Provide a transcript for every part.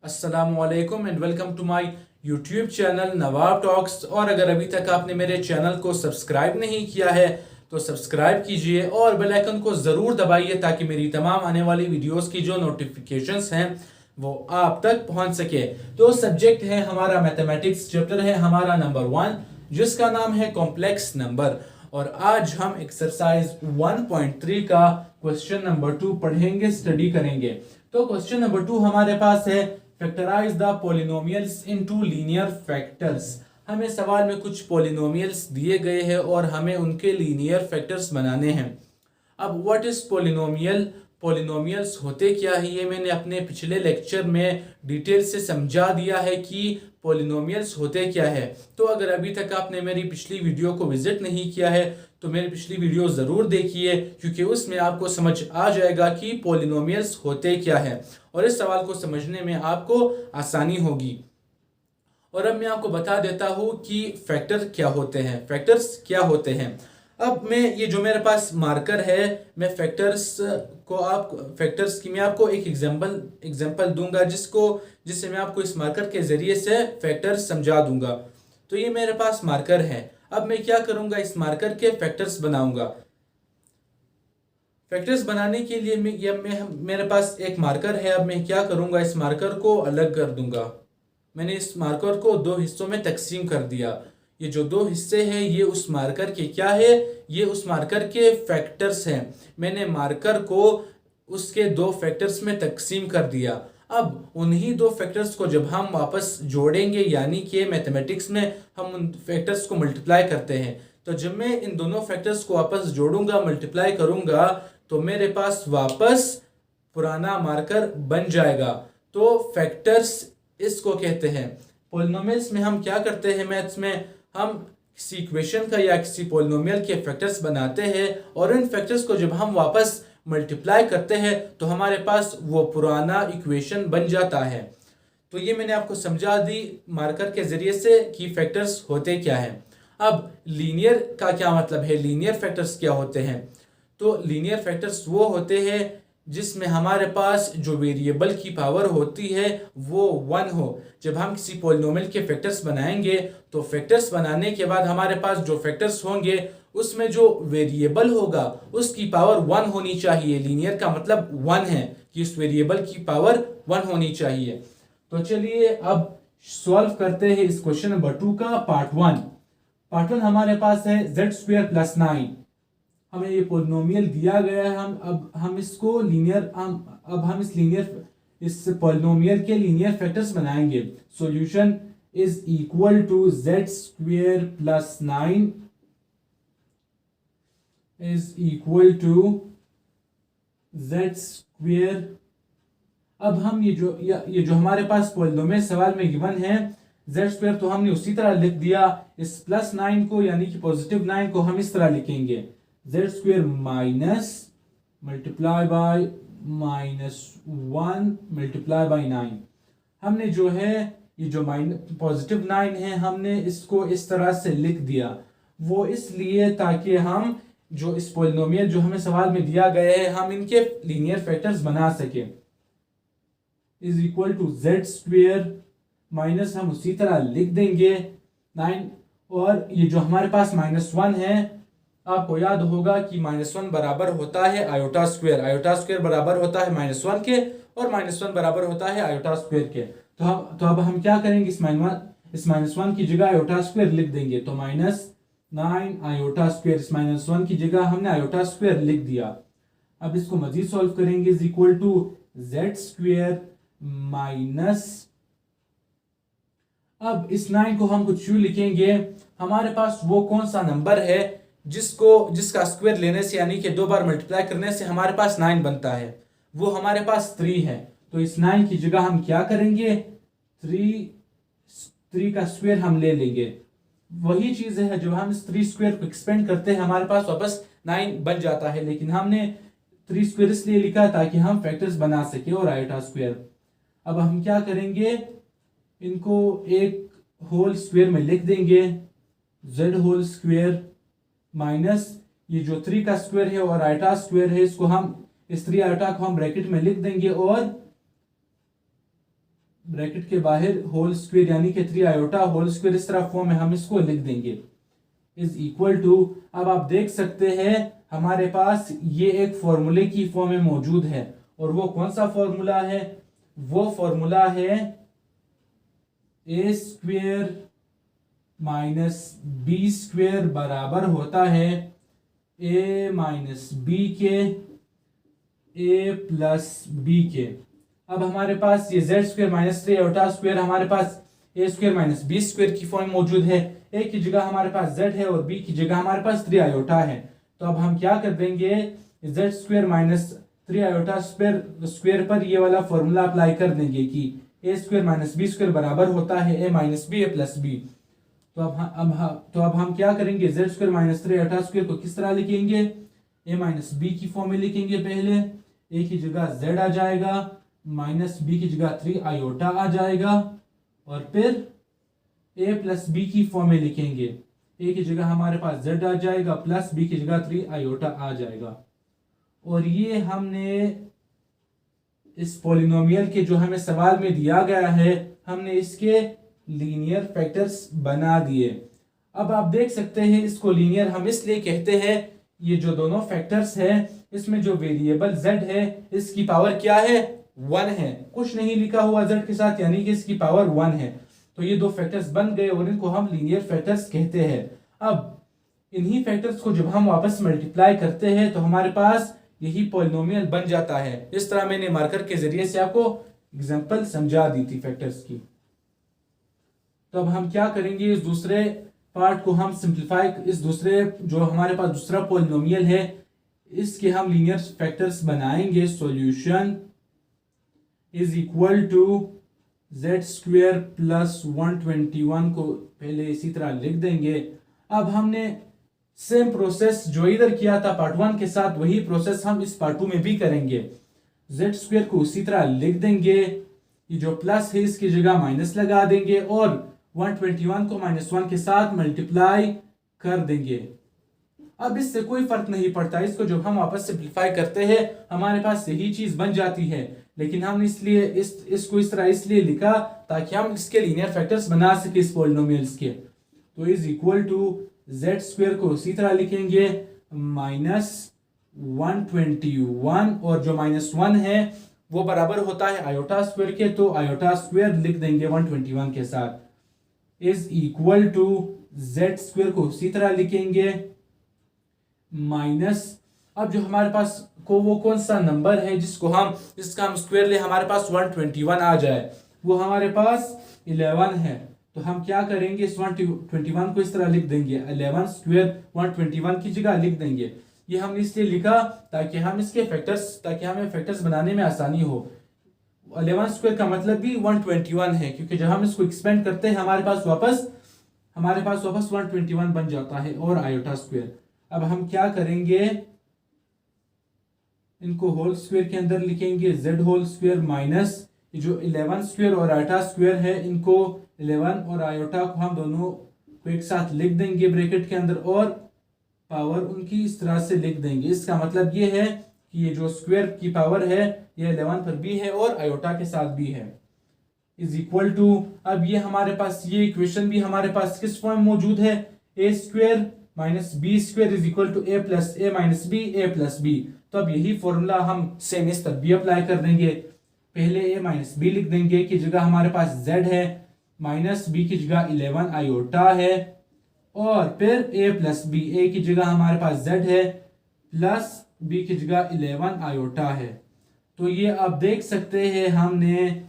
अस्सलामुअलैकुम and welcome to my YouTube channel Nawab talks. और अगर अभी तक आपने मेरे चैनल को सब्सक्राइब नहीं किया है तो सब्सक्राइब कीजिए और बेल आइकन को ज़रूर दबाइए ताकि मेरी तमाम आने वाली वीडियोस की जो नोटिफिकेशंस हैं वो आप तक पहुंच सके। तो सब्जेक्ट है हमारा मैथमेटिक्स, चैप्टर है हमारा नंबर 1 जिसका नाम है कॉम्प्लेक्स नंबर। और आज हम एक्सरसाइज 1.3 का क्वेश्चन नंबर 2 पढ़ेंगे, स्टडी करेंगे। तो क्वेश्चन नंबर 2 हमारे पास है factorise the polynomials into linear factors. हमें सवाल में कुछ पॉलिनोमियल्स दिए गए हैं और हमें उनके लीनियर फैक्टर्स बनाने हैं। अब व्हाट इज पॉलिनोमियल, पॉलिनोमियल्स होते क्या है, ये मैंने अपने पिछले लेक्चर में डिटेल से समझा दिया है कि पॉलिनोमियल्स होते क्या है। तो अगर अभी तक आपने मेरी पिछली वीडियो को विजिट नहीं किया है तो मेरी पिछली वीडियो ज़रूर देखिए, क्योंकि उसमें आपको समझ आ जाएगा कि पॉलिनोमियल्स होते क्या है और इस सवाल को समझने में आपको आसानी होगी। और अब मैं आपको बता देता हूँ कि फैक्टर क्या होते हैं, फैक्टर्स क्या होते हैं। अब मैं ये जो मेरे पास मार्कर है, मैं फैक्टर्स की मैं आपको एक एग्जांपल दूंगा जिससे मैं आपको इस मार्कर के जरिए से फैक्टर्स समझा दूंगा। तो ये मेरे पास मार्कर है। अब मैं क्या करूंगा, इस मार्कर के फैक्टर्स बनाऊंगा। फैक्टर्स बनाने के लिए मेरे पास एक मार्कर है। अब मैं क्या करूंगा, इस मार्कर को अलग कर दूंगा। मैंने इस मार्कर को दो हिस्सों में तकसीम कर दिया। ये जो दो हिस्से हैं ये उस मार्कर के क्या है, ये उस मार्कर के फैक्टर्स हैं। मैंने मार्कर को उसके दो फैक्टर्स में तकसीम कर दिया। अब उन्हीं दो फैक्टर्स को जब हम वापस जोड़ेंगे, यानी कि मैथमेटिक्स में हम उन फैक्टर्स को मल्टीप्लाई करते हैं, तो जब मैं इन दोनों फैक्टर्स को वापस जोड़ूंगा, मल्टीप्लाई करूंगा, तो मेरे पास वापस पुराना मार्कर बन जाएगा। तो फैक्टर्स इसको कहते हैं। पॉलिनोमियल्स में हम क्या करते हैं, मैथ्स में हम किसी इक्वेशन का या किसी पॉलिनोमियल के फैक्टर्स बनाते हैं और इन फैक्टर्स को जब हम वापस मल्टीप्लाई करते हैं तो हमारे पास वो पुराना इक्वेशन बन जाता है। तो ये मैंने आपको समझा दी मार्कर के जरिए से कि फैक्टर्स होते क्या हैं। अब लीनियर का क्या मतलब है, लीनियर फैक्टर्स क्या होते हैं। तो लीनियर फैक्टर्स वो होते हैं जिसमें हमारे पास जो वेरिएबल की पावर होती है वो 1 हो। जब हम किसी पॉलिनोमियल के फैक्टर्स बनाएंगे तो फैक्टर्स बनाने के बाद हमारे पास जो फैक्टर्स होंगे उसमें जो वेरिएबल होगा उसकी पावर 1 होनी चाहिए। लीनियर का मतलब 1 है कि उस वेरिएबल की पावर 1 होनी चाहिए। तो चलिए अब सॉल्व करते हैं इस क्वेश्चन नंबर 2 का पार्ट 1 हमारे पास है z² + 9। हमें ये पॉलिनोमियल दिया गया है। हम इसको लीनियर इस पॉलिनोमियल के लीनियर फैक्टर्स बनाएंगे। Solution is equal to z² + 9 is equal to z²। अब हम ये जो हमारे पास पॉलिनोमियल सवाल में गिवन है z² तो हमने उसी तरह लिख दिया। इस +9 को यानी कि पॉजिटिव 9 को हम इस तरह लिखेंगे z² minus multiply by -1 multiply by 9। हमने जो है ये जो पॉजिटिव 9 है हमने इसको इस तरह से लिख दिया, वो इसलिए ताकि हम जो इस पॉलिनोमियल जो हमें सवाल में दिया गया है हम इनके लीनियर फैक्टर्स बना सके। Is equal to z² minus हम उसी तरह लिख देंगे 9। और ये जो हमारे पास -1 है, आपको याद होगा कि -1 बराबर होता है आयोटा स्क्वायर। आयोटा स्क्वायर बराबर होता है -1 के और -1 बराबर होता है आयोटा स्क्वायर के। तो अब हम क्या करेंगे, इस -1 की जगह आयोटा स्क्वायर लिख देंगे। तो -9 आयोटा स्क्वायर, इस -1 की जगह हमने आयोटा स्क्वायर लिख दिया। अब इसको मजीद सॉल्व करेंगे। Is equal to z² minus, अब इस 9 को हम कुछ यूं लिखेंगे, हमारे पास वो कौन सा नंबर है जिसका स्क्वायर लेने से यानी कि 2 बार मल्टीप्लाई करने से हमारे पास 9 बनता है, वो हमारे पास 3 है। तो इस 9 की जगह हम क्या करेंगे, 3 का स्क्वायर हम ले लेंगे। वही चीज है जब हम इस 3 स्क्वायर को एक्सपेंड करते हैं हमारे पास वापस 9 बन जाता है, लेकिन हमने 3 स्क्वायर इसलिए लिखा ताकि हम फैक्टर्स बना सके और आयोटा स्क्वायर। अब हम क्या करेंगे, इनको एक होल स्क्वायर में लिख देंगे, z² माइनस ये जो 3 का स्क्वायर है और आयटा स्क्वायर है, इसको हम इस 3 आयटा को हम ब्रैकेट में लिख देंगे और ब्रैकेट के बाहर होल स्क्वायर यानी कि 3 आयोटा होल स्क्वायर इस तरह फॉर्म में हम इसको लिख देंगे इज इक्वल टू। अब आप देख सकते हैं हमारे पास ये एक फॉर्मूले की फॉर्म में मौजूद है और वो कौन सा फॉर्मूला है, वो फॉर्मूला है ए स्क्वेयर माइनस बी स्क्वेयर बराबर होता है ए माइनस बी के ए प्लस बी के। अब हमारे पास ये Z square minus 3 iota square हमारे पास ए स्क्वेयर माइनस बी स्क्वेयर की फॉर्म मौजूद है। ए की जगह हमारे पास जेड है और बी की जगह हमारे पास 3 आयोटा है। तो अब हम क्या कर देंगे, Z square minus 3 iota square पर ये वाला फॉर्मूला अप्लाई कर देंगे कि ए स्क्वेयर माइनस बी स्क्वेयर बराबर होता है ए minus B A plus B. तो अब हम क्या करेंगे, Z square minus 3 iota square को किस तरह लिखेंगे, ए माइनस बी की फॉर्म में लिखेंगे। पहले ए की जगह जेड आ जाएगा, माइनस बी की जगह 3 आयोटा आ जाएगा और फिर ए प्लस बी की फॉर्म में लिखेंगे। ए की जगह हमारे पास जेड आ जाएगा प्लस बी की जगह 3 आयोटा आ जाएगा। और ये हमने इस पॉलिनोमियल के जो हमें सवाल में दिया गया है हमने इसके लीनियर फैक्टर्स बना दिए। अब आप देख सकते हैं इसको लीनियर हम इसलिए कहते हैं, ये जो दोनों फैक्टर्स हैं इसमें जो वेरिएबल z है इसकी पावर क्या है, 1 है। कुछ नहीं लिखा हुआ z के साथ यानी कि इसकी पावर 1 है। तो ये दो फैक्टर्स बन गए और इनको हम लीनियर फैक्टर्स कहते हैं। अब इन्हीं फैक्टर्स को जब हम वापस मल्टीप्लाई करते हैं तो हमारे पास यही पॉलिनोमियल बन जाता है। इस तरह मैंने मार्कर के जरिए से आपको एग्जांपल समझा दी थी फैक्टर्स की। तो अब हम क्या करेंगे, इस दूसरे पार्ट को हम सिंप्लीफाई, इस दूसरे जो हमारे पास दूसरा पॉलिनोमियल है इसके हम लीनियर फैक्टर्स बनाएंगे। Solution is equal to Z square plus 121 को पहले इसी तरह लिख देंगे। अब हमने सेम प्रोसेस जो इधर किया था पार्ट 1 के साथ वही प्रोसेस हम इस पार्ट 2 में भी करेंगे। जेड स्क्वेयर को उसी तरह लिख देंगे, ये जो प्लस है इसकी जगह माइनस लगा देंगे और 121 को -1 के साथ मल्टीप्लाई कर देंगे। अब इससे कोई फर्क नहीं पड़ता, इसको जब हम वापस सिंप्लीफाई करते हैं हमारे पास यही चीज बन जाती है। लेकिन हम इसलिए इसको इस तरह इसलिए लिखा ताकि हम इसके लीनियर फैक्टर्स बना सके इस पॉलिनोमियल्स के। तो is equal to Z square को इसी तरह लिखेंगे -121 और जो -1 है वो बराबर होता है आयोटा स्क्वेयर के, तो आयोटा स्क्वेयर लिख देंगे 121 के साथ। Is equal to Z square को इसी तरह लिखेंगे माइनस, अब जो हमारे पास को वो कौन सा नंबर है जिसका हम स्क्वायर ले हमारे पास 121 आ जाए, वो हमारे पास 11 है। तो हम क्या करेंगे, इस 121 को इस तरह लिख देंगे, 11 स्क्वायर 121 की जगह लिख देंगे। ये हमने इसलिए लिखा ताकि हमें फैक्टर्स बनाने में आसानी हो। 11 स्क्वायर का मतलब भी 121 है, क्योंकि जब हम इसको एक्सपेंड करते हैं हमारे पास वापस 121 बन जाता है और आयोटा स्क्वायर। अब हम क्या करेंगे, इनको होल स्क्वायर के अंदर लिखेंगे, z होल स्क्वायर माइनस जो 11 स्क्वायर और आयोटा स्क्वायर है, इनको 11 और आयोटा को हम दोनों को एक साथ लिख देंगे ब्रैकेट के अंदर और पावर उनकी इस तरह से लिख देंगे। इसका मतलब ये है कि ये जो स्क्वायर की पावर है ये 11 पर भी है और आयोटा के साथ भी है। इज इक्वल टू, अब ये हमारे पास ये इक्वेशन भी हमारे पास किस फॉर्म मौजूद है, A square minus B square is equal to A plus A minus B A plus B. तो अब यही फॉर्मूला हम सेम इस पर भी अप्लाई कर देंगे। पहले ए माइनस बी लिख देंगे की जगह हमारे पास z है, माइनस बी की जगह 11 आयोटा है और फिर ए प्लस बी, ए की जगह हमारे पास z है प्लस बी की जगह 11 आयोटा है। तो ये आप देख सकते हैं हमने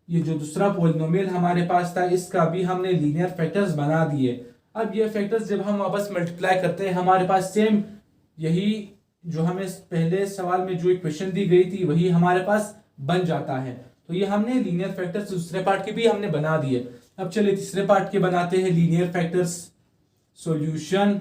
ये जो दूसरा पॉलिनोमियल हमारे पास था इसका भी हमने लीनियर फैक्टर्स बना दिए। अब ये फैक्टर्स जब हम वापस मल्टीप्लाई करते हैं हमारे पास सेम यही जो हमें पहले सवाल में जो इक्वेशन दी गई थी वही हमारे पास बन जाता है। तो ये हमने लीनियर फैक्टर्स दूसरे पार्ट के भी हमने बना दिए। अब चलिए तीसरे पार्ट के बनाते हैं linear factors. Solution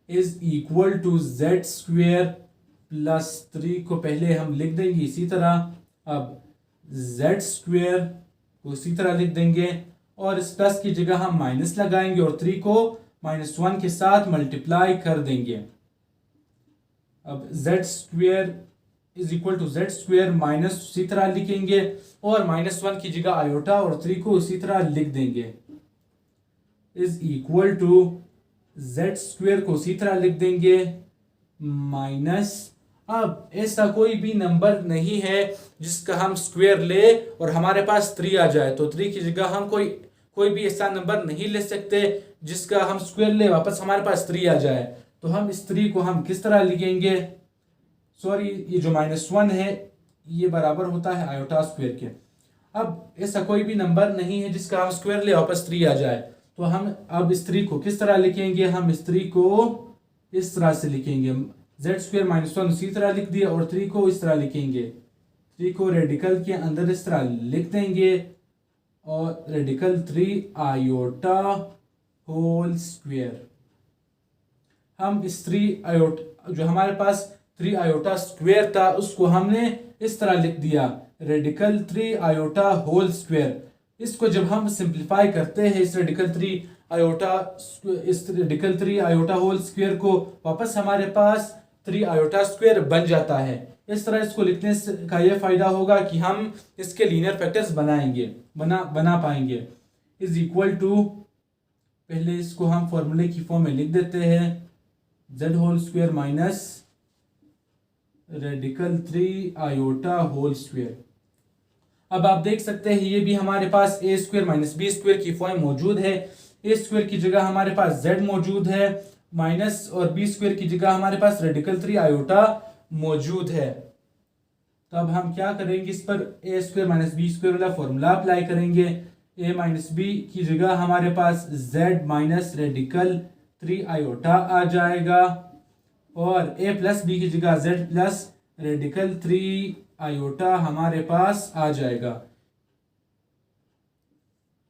is equal to Z square plus 3 को पहले हम लिख देंगे इसी तरह, अब जेड स्क्वेयर को इसी तरह लिख देंगे और इस प्लस की जगह हम माइनस लगाएंगे और 3 को -1 के साथ मल्टीप्लाई कर देंगे। अब z square is equal to Z square minus उसी तरह लिखेंगे और -1 की जगह आयोटा और 3 को उसी तरह लिख देंगे, is equal to Z square को उसी तरह लिख देंगे माइनस, अब ऐसा कोई भी नंबर नहीं है जिसका हम स्क्वायर ले और हमारे पास 3 आ जाए, तो 3 की जगह हम कोई भी ऐसा नंबर नहीं ले सकते जिसका हम स्क्वायर ले वापस हमारे पास 3 आ जाए। तो हम इस 3 को हम किस तरह लिखेंगे, सॉरी ये जो -1 है ये बराबर होता है आयोटा स्क्वायर के। अब ऐसा कोई भी नंबर नहीं है जिसका हम स्क्वायर ले वापस 3 आ जाए, तो हम अब इस 3 को किस तरह लिखेंगे, हम इस 3 को इस तरह से लिखेंगे, जेड स्क्वायर -1 उसी तरह लिख दिया और 3 को इस तरह लिखेंगे, 3 को रेडिकल के अंदर इस तरह लिख देंगे और रेडिकल 3 आयोटा होल स्क्वायर। हम इस 3 आयोटा जो हमारे पास 3 आयोटा स्क्वायर था उसको हमने इस तरह लिख दिया, रेडिकल 3 आयोटा होल स्क्वायर। इसको जब हम सिंप्लीफाई करते हैं इस रेडिकल 3 आयोटा होल स्क्वायर को, वापस हमारे पास 3 आयोटा स्क्वायर बन जाता है। इस तरह इसको लिखने का यह फायदा होगा कि हम इसके लीनियर फैक्टर्स बना पाएंगे। इज इक्वल टू, पहले इसको हम फॉर्मूले की फॉर्म में लिख देते हैं, z whole square minus radical 3 iota whole square. अब आप देख सकते हैं ये भी हमारे पास a square minus B square की फॉर्म मौजूद है, ए स्क्वायर की जगह हमारे पास जेड मौजूद है माइनस और बी स्क्वायर की जगह हमारे पास रेडिकल 3 आयोटा मौजूद है। तो अब हम क्या करेंगे, इस पर ए स्क्वायर माइनस बी स्क्वायर वाला फॉर्मूला अप्लाई करेंगे, ए माइनस बी की जगह हमारे पास जेड माइनस रेडिकल 3 आयोटा आ जाएगा और ए प्लस बी की जगह जेड प्लस रेडिकल 3 आयोटा हमारे पास आ जाएगा।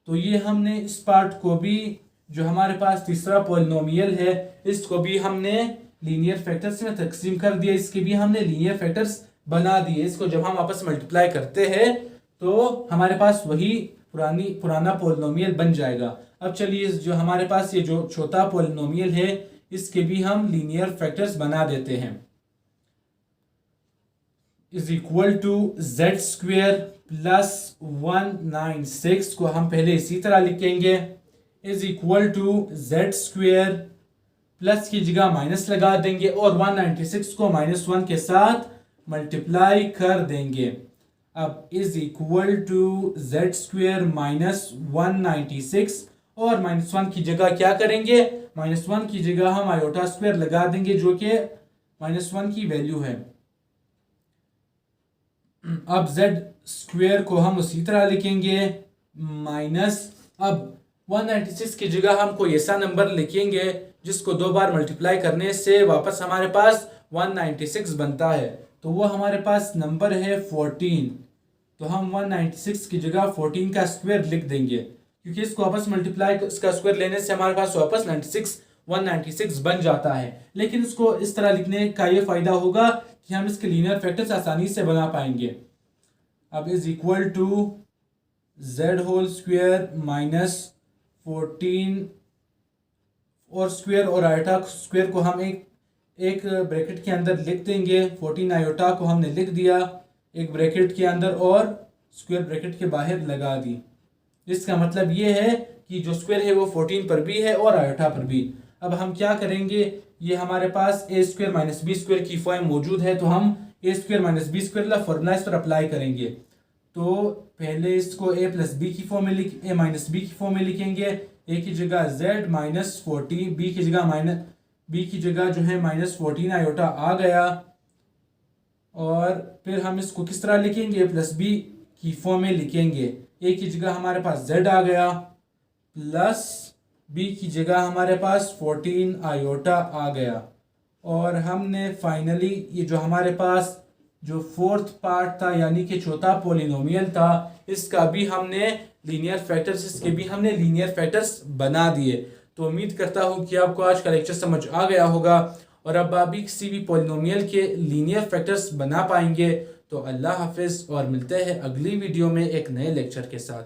तो ये हमने इस पार्ट को भी, जो हमारे पास तीसरा पॉलिनोमियल है, इसको भी हमने लीनियर फैक्टर्स में तकसीम कर दिया, इसके भी हमने लीनियर फैक्टर्स बना दिए। इसको जब हम आपस में मल्टीप्लाई करते हैं तो हमारे पास वही पुराना पॉलिनोमियल बन जाएगा। अब चलिए जो हमारे पास ये जो चौथा पॉलिनोमियल है इसके भी हम लीनियर फैक्टर्स बना देते हैं। Is equal to Z square plus 196 को हम पहले इसी तरह लिखेंगे, is equal to Z square plus की जगह माइनस लगा देंगे और 196 को -1 के साथ मल्टीप्लाई कर देंगे। अब is equal to Z square minus 196 और -1 की जगह क्या करेंगे, -1 की जगह हम आयोटा स्क्वायर लगा देंगे जो कि -1 की वैल्यू है। अब जेड स्क्वायर को हम उसी तरह लिखेंगे माइनस, अब 196 की जगह हम कोई ऐसा नंबर लिखेंगे जिसको 2 बार मल्टीप्लाई करने से वापस हमारे पास 196 बनता है, तो वो हमारे पास नंबर है 14। तो हम 196 की जगह 14 का स्क्वायर लिख देंगे, क्योंकि इसको वापस मल्टीप्लाई इसका स्क्वायर लेने से हमारे पास वापस 196 बन जाता है। लेकिन इसको इस तरह लिखने का ये फायदा होगा कि हम इसके लीनियर फैक्टर्स आसानी से बना पाएंगे। अब is equal to Z whole square minus 14 और स्क्वायर और आयोटा स्क्वायर को हम एक ब्रैकेट के अंदर लिख देंगे, 14 आयोटा को हमने लिख दिया एक ब्रैकेट के अंदर और स्क्वायर ब्रैकेट के बाहर लगा दी। इसका मतलब ये है कि जो स्क्वायर है वो 14 पर भी है और आयोटा पर भी। अब हम क्या करेंगे, ये हमारे पास a square minus B square की फॉर्म मौजूद है, तो हम ए स्क्वायर माइनस बी स्क्वायर का फॉर्मूला इस पर अप्लाई करेंगे। तो पहले इसको ए प्लस बी की फॉर्म में ए माइनस बी की फॉर्म में लिखेंगे, ए की जगह जेड माइनस 14, बी की जगह जो है -14 आयोटा आ गया। और फिर हम इसको किस तरह लिखेंगे, ए प्लस बी की फॉर्म में लिखेंगे, ए की जगह हमारे पास जेड आ गया प्लस बी की जगह हमारे पास 14 आयोटा आ गया। और हमने फाइनली ये जो हमारे पास जो फोर्थ पार्ट था यानी कि चौथा पॉलिनोमियल था, इसका भी हमने लीनियर फैक्टर्स बना दिए। तो उम्मीद करता हूँ कि आपको आज का लेक्चर समझ आ गया होगा और अब आप भी किसी भी पॉलिनोमियल के लीनियर फैक्टर्स बना पाएंगे। तो अल्लाह हाफिज़ और मिलते हैं अगली वीडियो में एक नए लेक्चर के साथ।